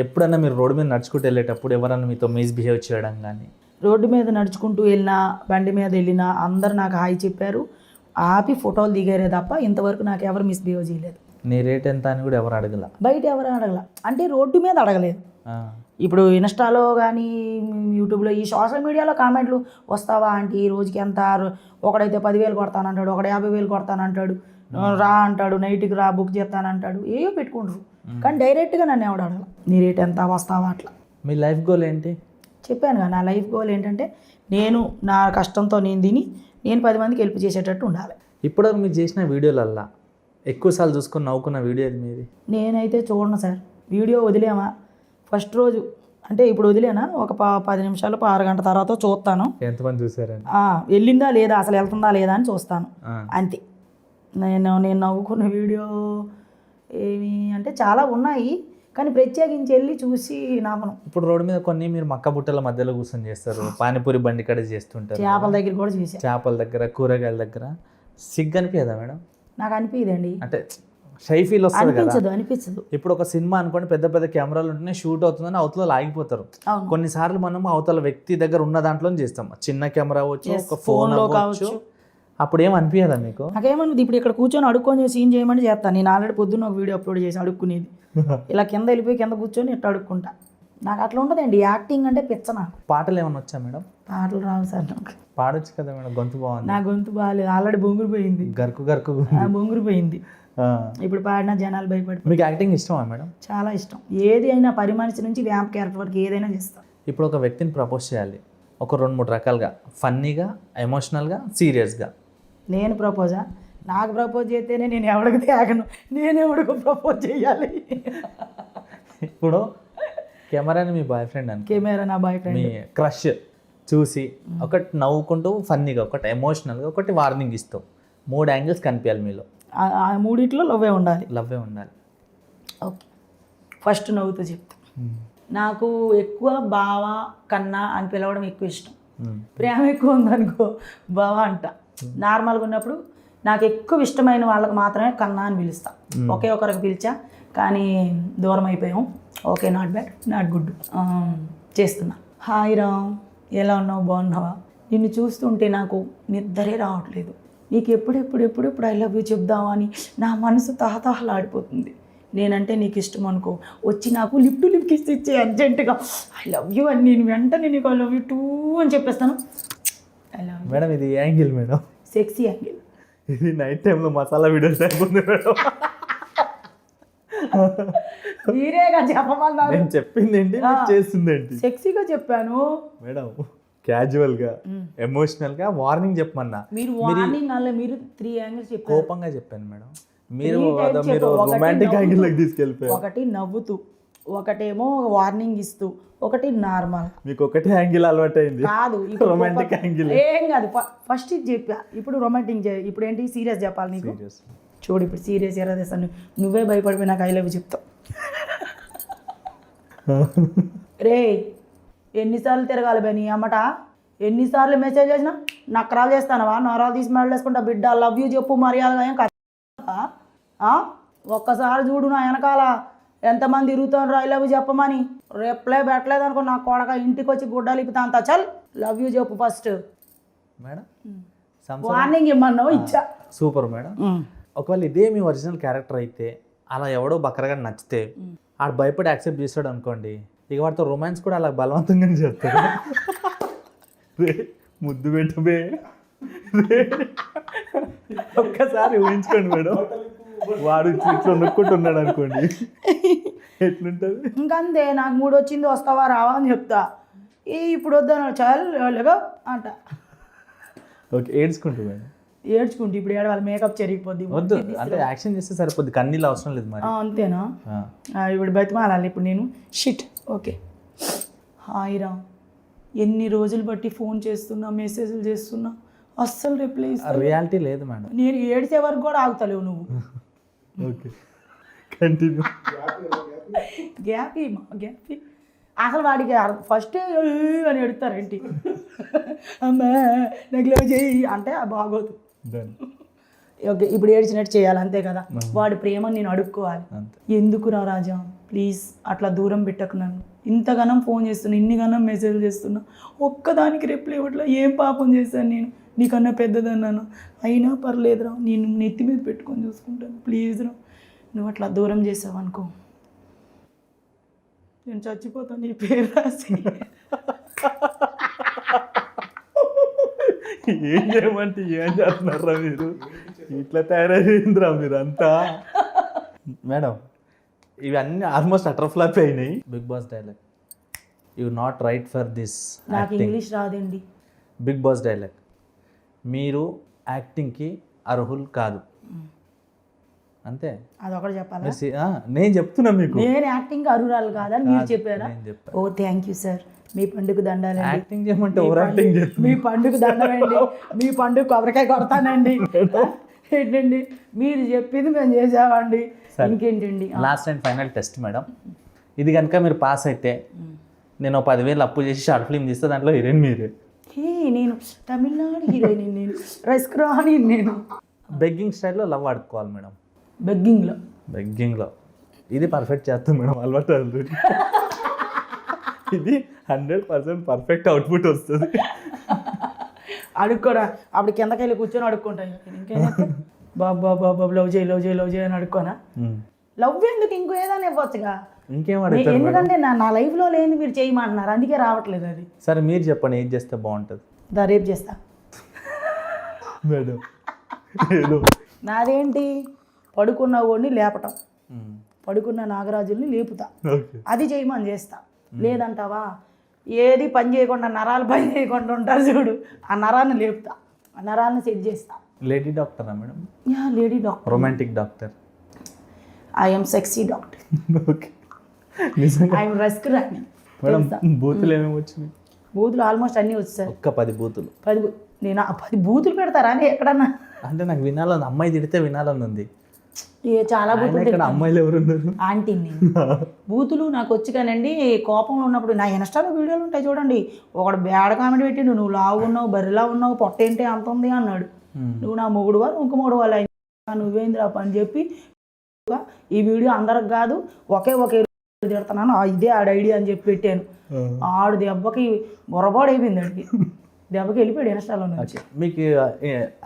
ఎప్పుడన్నా మీరు రోడ్డు మీద నడుచుకుంటూ వెళ్ళేటప్పుడు ఎవరన్నా మీతో మిస్బిహేవ్ చేయడం కానీ? రోడ్డు మీద నడుచుకుంటూ వెళ్ళినా, బండి మీద వెళ్ళినా అందరు నాకు హాయ్ చెప్పారు, ఆపి ఫోటోలు దిగారే తప్ప ఇంతవరకు నాకు ఎవరు మిస్బిహేవ్ చేయలేదు. నీ రేట్ ఎంత అని కూడా ఎవరు అడగల? బయట ఎవరు అడగల, అంటే రోడ్డు మీద అడగలేదు. ఇప్పుడు ఇన్స్టాలో కానీ యూట్యూబ్లో ఈ సోషల్ మీడియాలో కామెంట్లు వస్తావా ఆంటీ రోజుకి ఎంత, ఒకడైతే 10,000 కొడతానంటాడు, ఒకడు 50,000 కొడతానంటాడు, రా అంటాడు, నైట్కి రా బుక్ చేస్తానంటాడు, ఏవో పెట్టుకుంటారు. కానీ డైరెక్ట్గా నన్ను ఎవడు అడగల నీ రేట్ ఎంత వస్తావా అట్లా. మీ లైఫ్ గోల్ ఏంటి? చెప్పాను కదా, నా లైఫ్ గోల్ ఏంటంటే నేను నా కష్టంతో నేను తిని నేను 10 మందికి హెల్ప్ చేసేటట్టు ఉండాలి. ఇప్పుడు మీరు చేసిన వీడియోలల్లా ఎక్కువసార్లు చూసుకొని నవ్వుకున్న వీడియో అది మీది? నేనైతే చూడను సార్. వీడియో వదిలేమా ఫస్ట్ రోజు అంటే ఇప్పుడు వదిలేనా ఒక 10 నిమిషాలు 6 గంటల తర్వాత చూస్తాను ఎంతమంది చూసారని, వెళ్ళిందా లేదా అసలు వెళ్తుందా లేదా అని చూస్తాను అంతే. నేను నవ్వుకున్న వీడియో ఏమి అంటే చాలా ఉన్నాయి, కానీ ప్రత్యేకించి వెళ్ళి చూసి నవ్వను. ఇప్పుడు రోడ్డు మీద కొన్ని మీరు మక్క బుట్టల మధ్యలో కూర్చొని చేస్తారు, పానీపూరి బండి కడ చేస్తుంటారు, చేపల దగ్గర కూడా చూసా, చేపల దగ్గర కూరగాయల దగ్గర. సిగ్గు అనిపించదా మేడం? నాకు అనిపించదండి, అంటే షై ఫీల్ వస్తుంది కదా. అనిపించదు. ఇప్పుడు ఒక సినిమా అనుకోండి, పెద్ద పెద్ద కెమెరాలు ఉంటేనే షూట్ అవుతుందని అవతల ఆగిపోతారు. కొన్నిసార్లు మనం అవతల వ్యక్తి దగ్గర ఉన్న దాంట్లో చేస్తాం, చిన్న కెమెరా అవ్వచ్చు, ఒక ఫోన్ కావచ్చు, అప్పుడు ఏం అనిపించదా మీకు? నాకేమన్నది ఇప్పుడు ఇక్కడ కూర్చొని అడుక్కొని సీన్ చేయమని చేస్తాను. నేను ఆల్రెడీ పొద్దున్న ఒక వీడియో అప్లోడ్ చేసి అడుక్కునేది, ఇలా కింద వెళ్ళిపోయి కింద కూర్చొని ఇట్లా అడుక్కుంటా. నాకు అట్లా ఉంటుందండి, యాక్టింగ్ అంటే పిచ్చ నాకు. పాటలు ఏమైనా వచ్చా మేడం? పాటలు రావు సార్ నాకు. పాడొచ్చు కదా మేడం, గొంతు బాగుంది. నా గొంతు బాగాలేదు, ఆల్రెడీ బొంగురిపోయింది, గరుకు బొంగురిపోయింది. ఇప్పుడు పాడినా జనాలు భయపడి. మీకు యాక్టింగ్ ఇష్టమా మేడం? చాలా ఇష్టం. ఏది అయినా పని మనిషి నుంచి వ్యాంప్ క్యారెక్టర్ వరకు ఏదైనా చేస్తాను. ఇప్పుడు ఒక వ్యక్తిని ప్రపోజ్ చేయాలి, ఒక 2-3 రకాలుగా, ఫన్నీగా, ఎమోషనల్గా, సీరియస్గా. నేను ప్రపోజా? నాకు ప్రపోజ్ చేస్తేనే నేను ఎవరికి తాగను, నేను ఎవరికి ప్రపోజ్ చేయాలి? ఇప్పుడు కెమెరాని మీ బాయ్ ఫ్రెండ్ అని, కెమెరా నా బాయ్ ఫ్రెండ్, మీ క్రష్ చూసి ఒకటి నవ్వుకుంటూ ఫన్నీగా, ఒకటి ఎమోషనల్గా, ఒకటి వార్నింగ్ ఇస్తూ 3 యాంగిల్స్ కనిపించాలి మీలో. ఆ మూడిట్లో లవ్వే ఉండాలి. ఓకే, ఫస్ట్ నవ్వుతూ చెప్తా. నాకు ఎక్కువ బావ కన్నా అని పిలవడం ఎక్కువ ఇష్టం. ప్రేమ ఎక్కువ ఉందనుకో బావ అంట. నార్మల్గా ఉన్నప్పుడు నాకు ఎక్కువ ఇష్టమైన వాళ్ళకి మాత్రమే కన్నా అని పిలుస్తా. ఒకే ఒకరికి పిలిచా, కానీ దూరం అయిపోయాం. Okay, not bad, not good. చేస్తున్నా. హాయ్ రామ్, ఎలా ఉన్నావు, బాగున్నావా? నిన్ను చూస్తుంటే నాకు నిద్రే రావట్లేదు. నీకు ఎప్పుడు ఐ లవ్ యూ చెప్దామని నా మనసు తహతహలాడిపోతుంది. నేనంటే నీకు ఇష్టం అనుకో, వచ్చి నాకు లిప్ కిస్ ఇచ్చే అర్జెంటుగా. ఐ లవ్ యూ అని నేను వెంటనే నీకు ఐ లవ్ యూ టూ అని చెప్పేస్తాను. I love you madam. ఇది ఏ యాంగిల్ మేడం? Sexy angle. ఇది నైట్ టైంలో మసాలా వీడియోస్ అయిపోతుంది మేడం. మీరేగా చెప్పమన్నారు. నేను చెప్పింది ఏంటి, చేస్తుంది ఏంటి? సెక్సీగా చెప్పాను మేడం. క్యాజువల్గా, ఎమోషనల్గా, వార్నింగ్ చెప్పమన్నా. మీరు వార్నింగ్ అలా మీరు 3 యాంగిల్స్ చెప్పారు. కోపంగా చెప్పాను మేడం, మీరు రొమాంటిక్ యాంగిల్లోకి తీసుకెళ్ళిపోయారు. ఒకటి నవ్వుతూ, ఒకటేమో వార్నింగ్ ఇస్తూ, ఒకటి నార్మల్. మీకు ఒకటి యాంగిల్ అలవాటు అయింది కాదు, రొమాంటిక్ యాంగిల్. ఏం కాదు, ఫస్ట్ ఇది చెప్పా, ఇప్పుడు రొమాంటిక్. ఇప్పుడు ఏంటి, సీరియస్ చెప్పాలి నీకు. చూడు, ఇప్పుడు సీరియస్ ఎలా చేస్తాను, నువ్వే భయపడిపోయి నాకు ఐ లవ్ యూ చెప్తావు. రే, ఎన్నిసార్లు తిరగాలి బే నీ అమ్మట, ఎన్నిసార్లు మెసేజ్ చేసినా నక్కరాలు చేస్తానవా? నోరాలు తీసి మెడలు వేసుకుంటా, బిడ్డ లవ్ యూ చెప్పు మర్యాదగా. ఏం ఒక్కసారి చూడు నా వెనకాల ఎంతమంది తిరుగుతాను ఐ లవ్ యూ చెప్పమని. రిప్లై పెట్టలేదు అనుకో నా కొడక, ఇంటికి వచ్చి గుడ్డలు ఇప్పుతా అంత. చల్, లవ్ యూ చెప్పు ఫస్ట్. మేడం వార్నింగ్ ఇమ్మన్నావు, ఇచ్చా. Super madam. ఒకవేళ ఇదే మీ ఒరిజినల్ క్యారెక్టర్ అయితే, అలా ఎవడో బక్కరగా నచ్చితే ఆడు భయపడి యాక్సెప్ట్ చేస్తాడు అనుకోండి, ఇక వాడితో రొమాన్స్ కూడా అలా బలవంతంగానే చేస్తాడు. ముద్దు పెట్టబే, ఒక్కసారి ఊహించుకోండి మేడం, వాడు ఇట్లా నొక్కుంటున్నాడు అనుకోండి, ఎట్లుంటుంది? ఇంకంతే, నాకు మూడు వచ్చింది వస్తావా రావా అని చెప్తా. ఇప్పుడు వద్దాను చాలుగా అంట. ఓకే, ఏడ్చుకుంటూ మేడం. ఏడ్చుకుంటే ఇప్పుడు ఏడవాలి, మేకప్ చెరిగిపోద్ది. వద్దు అంటే యాక్షన్ చేస్తే సరిపోద్ది, కన్నీళ్ళు అవసరం లేదు మరి. అంతేనా? ఇప్పుడు బతిమాలాలి ఇప్పుడు నేను. షిట్. ఓకే, హాయ్ రా, ఎన్ని రోజులు బట్టి ఫోన్ చేస్తున్నా, మెసేజ్లు చేస్తున్నా, అస్సలు రిప్లై ఇస్తా. రియాలిటీ లేదు మేడం. నేను ఏడిసే వరకు కూడా ఆగుతలేవు నువ్వు. Okay, continue. గ్యాప్ అసలు వాడికి ఫస్ట్ అని ఎడతారేంటి, అమ్మా నాకు లవ్ చేయి అంటే బాగోదు. ఓకే, ఇప్పుడు ఏడ్చినట్టు చేయాలి అంతే కదా. వాడి ప్రేమని నేను అడుక్కోవాలి. ఎందుకురా రాజా ప్లీజ్ అట్లా దూరం పెట్టకు నన్ను. ఇంతగానం ఫోన్ చేస్తున్నా, ఇన్నిగానం మెసేజ్ చేస్తున్నా, ఒక్కదానికి రిప్లై ఇవ్వట్లా. ఏం పాపం చేశాను నేను? నీకన్నా పెద్దదన్నాను. అయినా పర్లేదురా, నేను నెత్తి మీద పెట్టుకొని చూసుకుంటాను. ప్లీజ్ రా, నువ్వు అట్లా దూరం చేసావు అనుకో, నేను చచ్చిపోతాను నీ పేరు రాసి. ఏం చేయమంటే ఏం చేస్తున్నారా మీరు? ఇట్లా తయారైందిరా మీరంతా. మేడం ఇవన్నీ ఆల్మోస్ట్ అటర్ ఫ్లాప్ అయినాయి. Big Boss dialogue, you not right for this. నాకు ఇంగ్లీష్ రాదండి. బిగ్ బాస్ డైలాగ్, మీరు యాక్టింగ్కి అర్హులు కాదు. అంతే, అదొకటి చెప్పాలా? నేను చెప్తున్నా మీకు. నేను యాక్టింగ్ అర్హురాలు కాదని మీరు చెప్పారా? ఓ థ్యాంక్ యూ సార్, మీ పండుగ దండాలండి. యాక్టింగ్ చేయమంటే ఓవర్ యాక్టింగ్ చేస్తుంది. మీ పండుగ దండమండి, మీ పండుగ కొబ్బరికాయ కొడతానండి. ఏంటండి మీరు చెప్పింది మేము చేసామండి. ఇంకేంటండి? Last and final test madam, ఇది కనుక మీరు పాస్ అయితే నేను 10,000 అప్పు చేసి షార్ట్ ఫిల్మ్ తీస్తే దాంట్లో హీరోయిన్ మీరే. నేను తమిళనాడు హీరోయిన్, నేను రైస్క్ రాని, నేను బెగ్గింగ్ స్టైల్లో లవ్ ఆడుకోవాలి మేడం. బెగ్గింగ్లో ఇది పర్ఫెక్ట్ చేస్తాం మేడం, అలవాటు ఆల్రెడీ. ఇది 100% పర్ఫెక్ట్ అవుట్పుట్ వస్తుంది. అడుక్కోరా, అప్పుడు కిందకి వెళ్ళి కూర్చొని అడుక్కుంటాను. ఇంకేం బాబు లవ్ చేయి అని అడుక్కోనా? లవ్ ఎందుకు, ఇంకో ఏదైనా ఇవ్వచ్చుగా. ఇంకేం ఎందుకంటే నా లైఫ్లో లేని మీరు చేయమంటున్నారు, అందుకే రావట్లేదు అది. సరే మీరు చెప్పండి, ఏం చేస్తే బాగుంటుంది? రేపు చేస్తా మేడం. నాదేంటి, పడుకున్న వాడిని లేపటం, పడుకున్న నాగరాజుల్ని లేపుతా, అది చేయమని చేస్తా. లేదంటావా, ఏది పని చేయకుండా నరాలు పని చేయకుండా ఉంటారు చూడు, ఆ నరాన్ని లేపుతా, ఆ నరాలను సెట్ చేస్తా. లేడీ డాక్టరా madam? Yeah, lady doctor. Romantic doctor. I'm sexy doctor. Okay, నిజంగా ఐఎమ్ రస్క్ రాని. మేడం బూతులు ఏమేమి వచ్చినాయి? బూతులు ఆల్మోస్ట్ అన్నీ వచ్చాయి. ఒక్క 10 బూతులు. నేను 10 బూతులు పెడతారా అని ఎక్కడన్నా? అంటే నాకు వినాలని, అమ్మాయి తిడితే వినాలని ఉంది. చాలా బూతులు. ఇక్కడ అమ్మాయిలు ఎవరు ఉన్నారు? ఆంటీ. బూతులు నాకు వచ్చి కానండి, కోపంలో ఉన్నప్పుడు నా ఇన్స్టాలో వీడియోలు ఉంటాయి చూడండి, ఒకడు బ్యాడ్ కామెంట్ పెట్టిండు, నువ్వు లావు ఉన్నావు, బర్రెలా ఉన్నావు, పొట్ట ఏంటి అంత ఉంది అన్నాడు. నువ్వు నా మొగుడు వాళ్ళు ఇంక మొగుడు వాళ్ళు అయినా నువ్వేంద్రా అని చెప్పి, ఈ వీడియో అందరికి కాదు, ఒకే తిడుతున్నాను, ఇదే ఆడ ఐడియా అని చెప్పి పెట్టాను. ఆడు దెబ్బకి బొరబాడు అయిపోయింది, ఆడికి దెబ్బకి వెళ్ళిపోయాడు ఇన్స్టాలో నుంచి. మీకు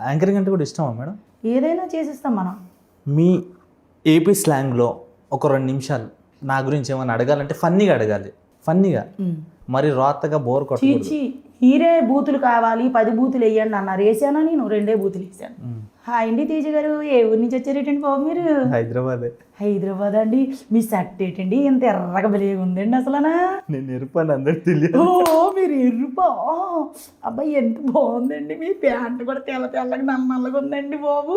యాంకరింగ్ అంటే కూడా ఇష్టమా మేడం? ఏదైనా చేసిస్తాం మనం. మీ ఏపీ స్లాంగ్లో ఒక 2 నిమిషాలు నా గురించి ఏమైనా అడగాలంటే ఫన్నీగా అడగాలి. ఫన్నీగా, మరి రాతగా బోర్ కొట్టి హీరే బూతులు కావాలి 10 బూతులు వేయండి అన్నారు, వేసానా? నేను 2 బూతులు వేసాను. హాయ్ అండి తేజ గారు, ఏ ఊరి నుంచి వచ్చారేటండి బాబు మీరు? హైదరాబాద్ అండి. మీ షర్ట్ ఏంటండి ఇంత ఎర్రగా బలిగా ఉందండి అసలనా? నేను ఎరుపాను, అందరికి తెలియదు. ఓ మీరు ఎరుపా? అబ్బాయి ఎంత బాగుందండి, మీ ప్యాంట్ కూడా తెల్లగా నల్లగా ఉందండి బాబు.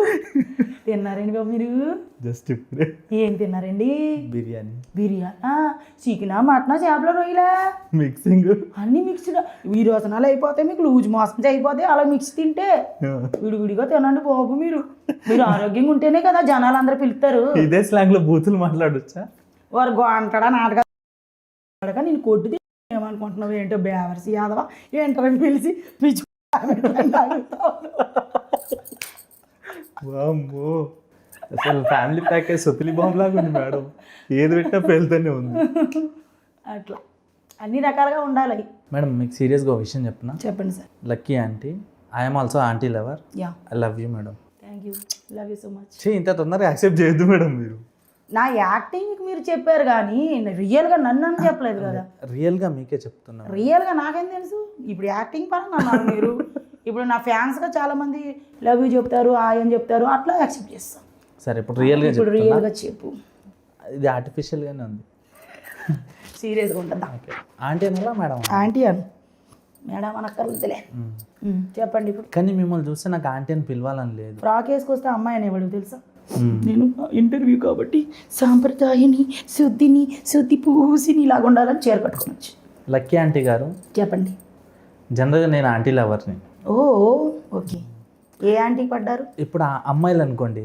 తిన్నారండి బాబు మీరు? జస్ట్ ఇప్పుడే. ఏం తిన్నారండి? బిర్యానీ. చికెనా, మటనా, చేపల, రొయ్యలా? మిక్సింగ్, అన్ని మిక్స్డ్. ఈ రోజునాలు అయిపోతాయి, మీకు లూజ్ మోసం అయిపోతాయి అలా మిక్స్ తింటే. విడివిడిగా తినండి బాబు మీరు. మీరు ఆరోగ్యంగా ఉంటేనే కదా జనాలు అందరూ పిలుస్తారు. ఇదే స్లాంగ్ లో బూతులు మాట్లాడొచ్చా? వారు అంటాడా నాటక నేను కొట్టిది ఏమనుకుంటున్నావు, ఏంటో బేవర్సి యాదవా ఏంటని పిలిచి పిచ్చి. అసలు ఫ్యామిలీ ప్యాకేజ్ సొత్తిలి బాంబు లాగా ఉంది మేడం, ఏది పెట్టా పేలుతూనే ఉంది. అట్లా అన్ని రకాలుగా ఉండాలి మేడం. మీకు సీరియస్గా ఒక విషయం చెప్పనా? చెప్పండి sir. Lucky aunty, I'm also aunty lover. I love you madam. Thank you, love you so much. ఇంత తొందరగా యాక్సెప్ట్ చేయొద్దు మేడం మీరు. నా యాక్టింగ్ మీరు చెప్పారు కానీ రియల్గా నన్ను అని చెప్పలేదు కదా. రియల్గా మీకే చెప్తున్నా. రియల్గా నాకేం తెలుసు, ఇప్పుడు యాక్టింగ్ పరంగా అన్నారు మీరు. ఇప్పుడు నా ఫ్యాన్స్గా చాలామంది లవ్ యూ చెప్తారు, అని చెప్తారు, అట్లా యాక్సెప్ట్ చేస్తాం. సరే ఇప్పుడు రియల్గా చెప్పు. ఇది ఆర్టిఫిషియల్గానే ఉంది, సీరియస్గా ఉంటుందా? ఆంటీ అన్నారా మేడం? ఆంటీ అను మేడం అనక్కర్లేదులే. చెప్పండి ఇప్పుడు. కానీ మిమ్మల్ని చూస్తే నాకు ఆంటీ అని పిలవాలని లేదు. ఫ్రాక్ వేసుకొస్తే అమ్మాయి అనేవాడు తెలుసా? నేను ఇంటర్వ్యూ కాబట్టి సాంప్రదాయని శుద్ధి పూసిని ఇలాగ ఉండాలని చీర కట్టుకోవచ్చు. లక్కీ ఆంటీ గారు చెప్పండి. జనరల్గా నేను ఆంటీ లవర్ని. ఓ ఓకే. ఏ ఆంటీకి పడ్డారు? ఇప్పుడు ఆ అమ్మాయిలు అనుకోండి,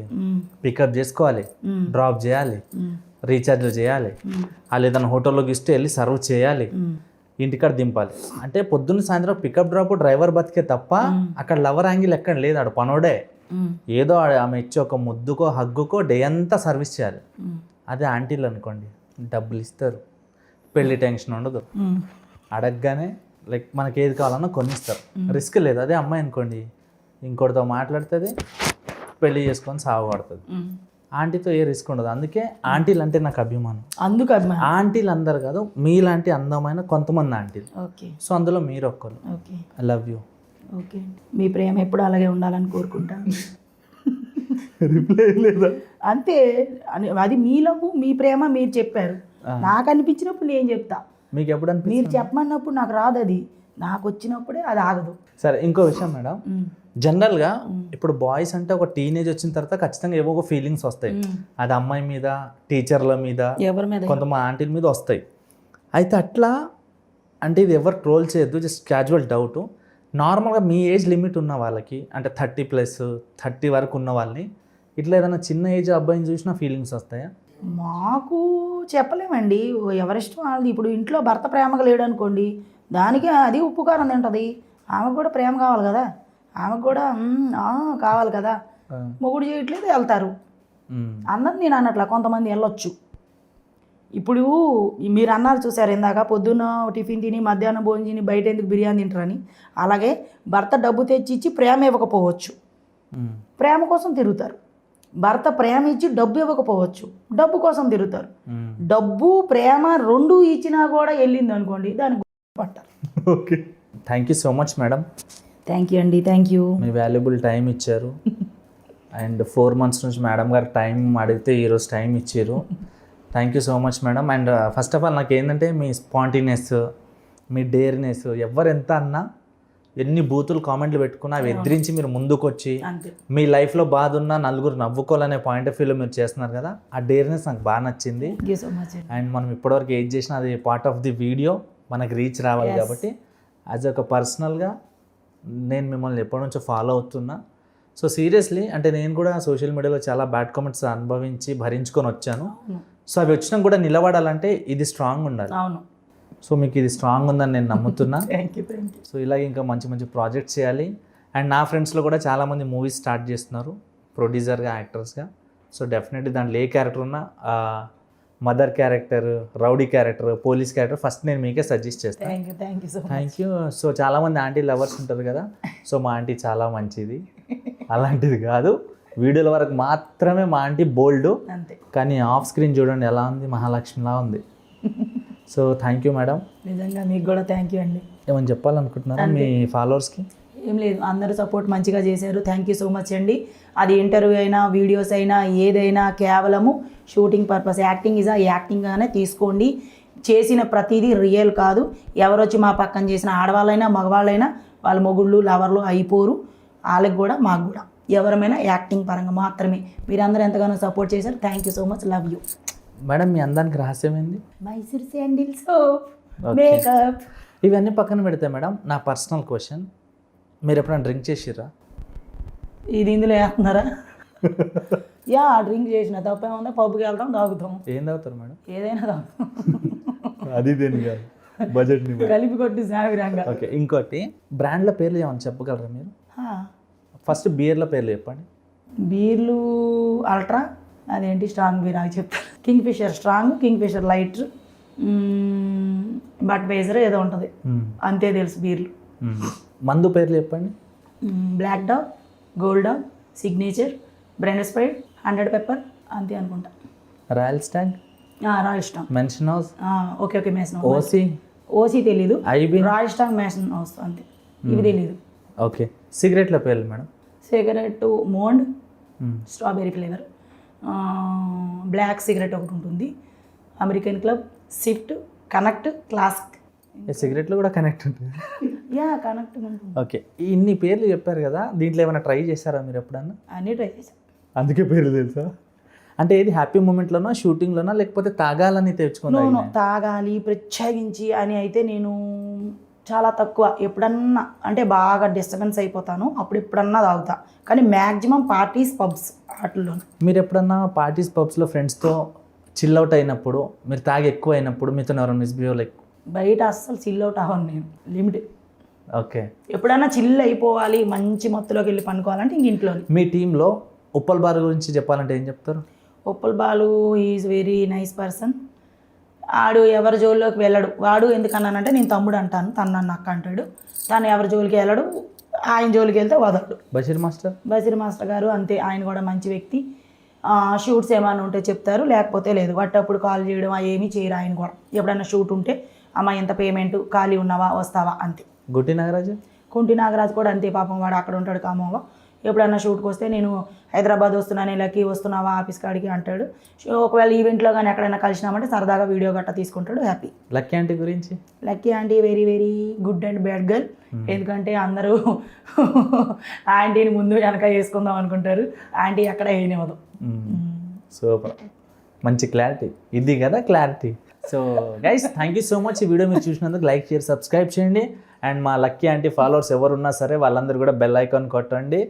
పికప్ చేసుకోవాలి, డ్రాప్ చేయాలి, రీఛార్జ్లు చేయాలి, వాళ్ళు ఏదైనా హోటల్లోకి ఇస్తే వెళ్ళి సర్వ్ చేయాలి, ఇంటికాడ దింపాలి. అంటే పొద్దున్న సాయంత్రం పికప్ డ్రాప్ డ్రైవర్ బతికే తప్ప అక్కడ లవర్ యాంగిల్ ఎక్కడ లేదు. ఆడు పనోడే, ఏదో ఆమె ఇచ్చే ఒక ముద్దుకో హగ్గుకో డే అంతా సర్వీస్ చేయాలి. అదే ఆంటీలు అనుకోండి, డబ్బులు ఇస్తారు, పెళ్లి టెన్షన్ ఉండదు, అడగగానే లైక్ మనకి ఏది కావాలన్నా కొనిస్తారు, రిస్క్ లేదు. అదే అమ్మాయి అనుకోండి, ఇంకోటితో మాట్లాడుతుంది, పెళ్లి చేసుకొని సాగుపడుతుంది. ఆంటీతో ఏ రిస్క్ ఉండదు. అందుకే ఆంటీలు అంటే నాకు అభిమానం. అందుకు అభిమానం. ఆంటీలు అందరు కాదు, మీలాంటి అందమైన కొంతమంది ఆంటీలు. ఓకే. సో అందులో మీరు ఒక్కరు. Okay. I love you. Okay. మీ ప్రేమ ఎప్పుడు అలాగే ఉండాలని కోరుకుంటాను. రిప్లై లేదా? అంతే, అది మీ లవ్, మీ ప్రేమ మీరు చెప్పారు. నాకు అనిపించినప్పుడు నేను చెప్తా. మీకు ఎప్పుడు అనిపి మీరు చెప్పమన్నప్పుడు నాకు రాదు, అది నాకు వచ్చినప్పుడే అది ఆగదు. సరే, ఇంకో విషయం మేడం, జనరల్గా ఇప్పుడు బాయ్స్ అంటే ఒక టీనేజ్ వచ్చిన తర్వాత ఖచ్చితంగా ఏవో ఒక ఫీలింగ్స్ వస్తాయి. అది అమ్మాయి మీద, టీచర్ల మీద, ఎవరి మీద, కొంతమంది ఆంటీల మీద వస్తాయి. అయితే అట్లా అంటే ఇది ఎవరు ట్రోల్ చేయొద్దు, జస్ట్ క్యాజువల్ డౌట్. నార్మల్గా మీ ఏజ్ లిమిట్ ఉన్న వాళ్ళకి, అంటే 30+, 30 వరకు ఉన్న వాళ్ళని ఇట్లా ఏదైనా చిన్న ఏజ్ అబ్బాయిని చూసినా ఫీలింగ్స్ వస్తాయా? మాకు చెప్పలేమండి, ఎవరిష్టం వాళ్ళది. ఇప్పుడు ఇంట్లో భర్త ప్రేమగా లేడు అనుకోండి, దానికి అది ఉప్పు కారం తింటుంది. ఆమెకు కూడా ప్రేమ కావాలి కదా, ఆమెకు కూడా కావాలి కదా. మొగుడు చేయట్లేదు, వెళ్తారు. అందరు నేను అన్నట్లా కొంతమంది వెళ్ళొచ్చు. ఇప్పుడు మీరు అన్నారు చూసారు ఇందాక, పొద్దున్న టిఫిన్ తిని మధ్యాహ్నం భోజనం తిని బయట ఎందుకు బిర్యానీ తింటారని. అలాగే భర్త డబ్బు తెచ్చి ఇచ్చి ప్రేమ ఇవ్వకపోవచ్చు, ప్రేమ కోసం తిరుగుతారు. భర్త ప్రేమ ఇచ్చి డబ్బు ఇవ్వకపోవచ్చు, డబ్బు కోసం తిరుగుతారు. డబ్బు ప్రేమ రెండు ఇచ్చినా కూడా వెళ్ళింది అనుకోండి, దానికి పట్టారు. Okay, thank you so much madam. Thank you అండి, థ్యాంక్ యూ. మీ వాల్యుబుల్ టైం ఇచ్చారు. అండ్ 4 months నుంచి మేడం గారు టైం అడిగితే ఈరోజు టైం ఇచ్చారు. Thank you so much madam. And first of all నాకు ఏంటంటే మీ స్పాంటినియస్, మీ డేర్నెస్, ఎవరు ఎంత అన్నా, ఎన్ని బూతులు కామెంట్లు పెట్టుకున్నా అవి ఎదిరించి మీరు ముందుకు వచ్చి మీ లైఫ్లో బాధ ఉన్న నలుగురు నవ్వుకోవాలనే పాయింట్ ఆఫ్ వ్యూలో మీరు చేస్తున్నారు కదా, ఆ డేర్నెస్ నాకు బాగా నచ్చింది. అండ్ మనం ఇప్పటివరకు ఏది చేసినా అది పార్ట్ ఆఫ్ ది వీడియో మనకి రీచ్ రావాలి కాబట్టి యాజ్ ఒక పర్సనల్గా నేను మిమ్మల్ని ఎప్పటి నుంచో ఫాలో అవుతున్నా. సో సీరియస్లీ అంటే నేను కూడా సోషల్ మీడియాలో చాలా బ్యాడ్ కామెంట్స్ అనుభవించి భరించుకొని వచ్చాను. సో అవి వచ్చినా కూడా నిలబడాలంటే ఇది స్ట్రాంగ్ ఉండాలి. అవును. సో మీకు ఇది స్ట్రాంగ్ ఉందని నేను నమ్ముతున్నా. Thank you. సో ఇలాగే ఇంకా మంచి మంచి ప్రాజెక్ట్స్ చేయాలి. అండ్ నా ఫ్రెండ్స్లో కూడా చాలామంది మూవీస్ స్టార్ట్ చేస్తున్నారు ప్రొడ్యూసర్గా, యాక్టర్స్గా. సో డెఫినెట్లీ దాంట్లో ఏ క్యారెక్టర్ ఉన్నా, mother character, rowdy character, police character first నేను మీకే సజెస్ట్ చేస్తాను. Thank you. సో చాలామంది ఆంటీ లవర్స్ ఉంటారు కదా, సో మా ఆంటీ చాలా మంచిది, అలాంటిది కాదు. వీడియోల వరకు మాత్రమే మా ఆంటీ బోల్డ్, కానీ ఆఫ్ స్క్రీన్ చూడండి ఎలా ఉంది, మహాలక్ష్మిలా ఉంది. So thank you madam. నిజంగా మీకు కూడా థ్యాంక్ యూ అండి. ఏమని చెప్పాలనుకుంటున్నారా మీ ఫాలోవర్స్కి? ఏం లేదు, అందరూ సపోర్ట్ మంచిగా చేశారు. థ్యాంక్ యూ సో మచ్ అండి. అది ఇంటర్వ్యూ అయినా, వీడియోస్ అయినా, ఏదైనా కేవలము షూటింగ్ పర్పస్, యాక్టింగ్ ఈజ్ యాక్టింగ్గానే తీసుకోండి. చేసిన ప్రతిదీ రియల్ కాదు. ఎవరు వచ్చి మా పక్కన చేసిన ఆడవాళ్ళైనా మగవాళ్ళైనా వాళ్ళ మొగుళ్ళు లవర్లు అయిపోరు. వాళ్ళకి కూడా మాకు కూడా ఎవరమైనా యాక్టింగ్ పరంగా మాత్రమే. మీరందరూ ఎంతగానో సపోర్ట్ చేశారు. Thank you so much. Love you madam. మీ అందానికి రహస్యం ఏంది? Mysore sandal soap, makeup. ఇవన్నీ పక్కన పెడితే మేడం, నా పర్సనల్ క్వశ్చన్, మీరు ఎప్పుడైనా డ్రింక్ చేసిర్రా? ఇది ఇందులో వేస్తున్నారా? యా, డ్రింక్ చేసిన తప్పేముందా, పబ్కి వెళ్తాం, తాగుతాం. ఏం తాగుతారు మేడం? ఏదైనా తాగుతాం. అది దేని కాదు, బడ్జెట్ కలిపి కొట్టి సావిరంగా. ఓకే, ఇంకోటి బ్రాండ్ల పేర్లు ఏమన్నా చెప్పగలరా మీరు? ఫస్ట్ బీర్ల పేర్లు చెప్పండి. బీర్లు అల్ట్రా, అదేంటి స్ట్రాంగ్ బీర్ అది చెప్తాను. Kingfisher strong, Kingfisher light, but బేజర్ ఏదో ఉంటుంది, అంతే తెలుసు బీర్లు. మందు పేర్లు చెప్పండి. Black Dog, Gold Dog, Signature, Blenders Pride, 100 Pipers, అంతే అనుకుంటా. Royal Stag, Royal Stag, Mansion House. Okay Mansion House. OC తెలీదు, IB, Royal Stag, Mansion House, అంతే. ఇవి తెలీదు. ఓకే, సిగరెట్ల పేర్లు madam? Cigarette Mond, strawberry flavour, black cigarette ఒకటి ఉంటుంది, American Club, Swift, Connect, Classic. సిగరెట్లో కూడా కనెక్ట్ ఉంటుంది? యా, కనెక్ట్ ఉంటుంది. ఓకే, ఇన్ని పేర్లు చెప్పారు కదా, దీంట్లో ఏమైనా ట్రై చేశారా మీరు ఎప్పుడన్నా? అన్నీ ట్రై చేశాను. అందుకే పేర్లు తెలుసా? అంటే ఏది హ్యాపీ మూమెంట్లోనా, షూటింగ్లోనా, లేకపోతే తాగాలని తెచ్చుకున్నా? తాగాలి ప్రత్యేకించి అని అయితే నేను చాలా తక్కువ. ఎప్పుడన్నా అంటే బాగా డిస్టర్బెన్స్ అయిపోతాను, అప్పుడు ఎప్పుడన్నా తాగుతా. కానీ మ్యాక్సిమం పార్టీస్, పబ్స్ వాటిల్లో. మీరు ఎప్పుడన్నా పార్టీస్, పబ్స్లో ఫ్రెండ్స్తో చిల్ అవుట్ అయినప్పుడు, మీరు తాగి ఎక్కువ అయినప్పుడు మీతో ఎవరైనా మిస్బిహేవ్ లైక్? బయట అస్సలు చిల్ అవుట్ అవ్వను నేను, లిమిట్. ఓకే, ఎప్పుడన్నా చిల్ అయిపోవాలి, మంచి మత్తులోకి వెళ్ళి పండుకోవాలంటే ఇంక ఇంట్లో. మీ టీంలో ఉప్పల్ బాలు గురించి చెప్పాలంటే ఏం చెప్తారు? Uppal Balu is very nice person. ఆడు ఎవరి జోలిలోకి వెళ్ళడు. వాడు ఎందుకన్నానంటే నేను తమ్ముడు అంటాను, తను నన్ను అక్క అంటాడు. తను ఎవరి జోలికి వెళ్ళడు, ఆయన జోలికి వెళ్తే వదలడు. బషీర్ మాస్టర్ గారు అంతే, ఆయన కూడా మంచి వ్యక్తి. షూట్స్ ఏమైనా ఉంటే చెప్తారు, లేకపోతే లేదు. అప్పుడు కాల్ చేయడం ఏమీ చేయరు. ఆయన కూడా ఎప్పుడైనా షూట్ ఉంటే అమ్మ ఎంత పేమెంట్, ఖాళీ ఉన్నావా వస్తావా అంతే. కుంటి నాగరాజు కూడా అంతే, పాపం వాడు అక్కడ ఉంటాడు ఖమ్మంలో. ఎప్పుడైనా షూట్కి వస్తే నేను హైదరాబాద్ వస్తున్నాను, లక్కీ వస్తున్నావా ఆఫీస్ కాడికి అంటాడు. ఒకవేళ ఈవెంట్లో కానీ ఎక్కడైనా కలిసినామంటే సరదాగా వీడియో గట్టా తీసుకుంటాడు, హ్యాపీ. లక్కీ ఆంటీ గురించి? Lucky aunty very very good and bad girl. ఎందుకంటే అందరూ ఆంటీని ముందు వెనక వేసుకుందాం అనుకుంటారు, ఆంటీ ఎక్కడ వేయనివ్వదు. సూపర్, మంచి క్లారిటీ ఇది కదా clarity. So guys, thank you so much. ఈ వీడియో మీరు చూసినందుకు లైక్, షేర్, సబ్స్క్రైబ్ చేయండి. అండ్ మా లక్కీ ఆంటీ ఫాలోవర్స్ ఎవరున్నా సరే వాళ్ళందరూ కూడా బెల్ ఐకాన్ కొట్టండి.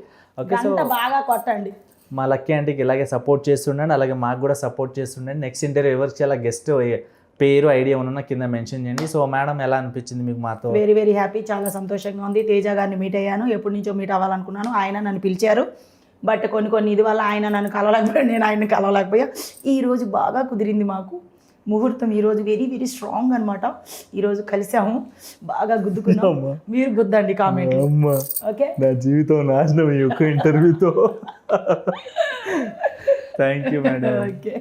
ఓకే, సో బాగా కొట్టండి. మా లక్కీ ఆంటీకి ఇలాగే సపోర్ట్ చేస్తుండండి, అలాగే మాకు కూడా సపోర్ట్ చేస్తుండండి. నెక్స్ట్ ఇంటర్వ్యూ ఎవరికి చాలా గెస్ట్ పేరు ఐడియా ఉన్నా కింద మెన్షన్ చేయండి. సో మేడం, ఎలా అనిపించింది మీకు మాతో? వెరీ వెరీ హ్యాపీ, చాలా సంతోషంగా ఉంది. తేజ గారిని మీట్ అయ్యాను, ఎప్పటి నుంచో మీట్ అవ్వాలనుకున్నాను. ఆయన నన్ను పిలిచారు, బట్ కొన్ని ఇది వల్ల ఆయన నన్ను కలవలేకపోయాడు, నేను ఆయన్ని కలవలేకపోయా. ఈరోజు బాగా కుదిరింది మాకు ముహూర్తం. ఈరోజు వెరీ వెరీ స్ట్రాంగ్ అనమాట. ఈరోజు కలిసాము, బాగా గుద్దుకున్నాం. మీరు గుద్దండి కామెంట్. ఓకే, నా జీవితం నాశనం ఈ ఒక్క ఇంటర్వ్యూతో. Thank you madam. ఓకే.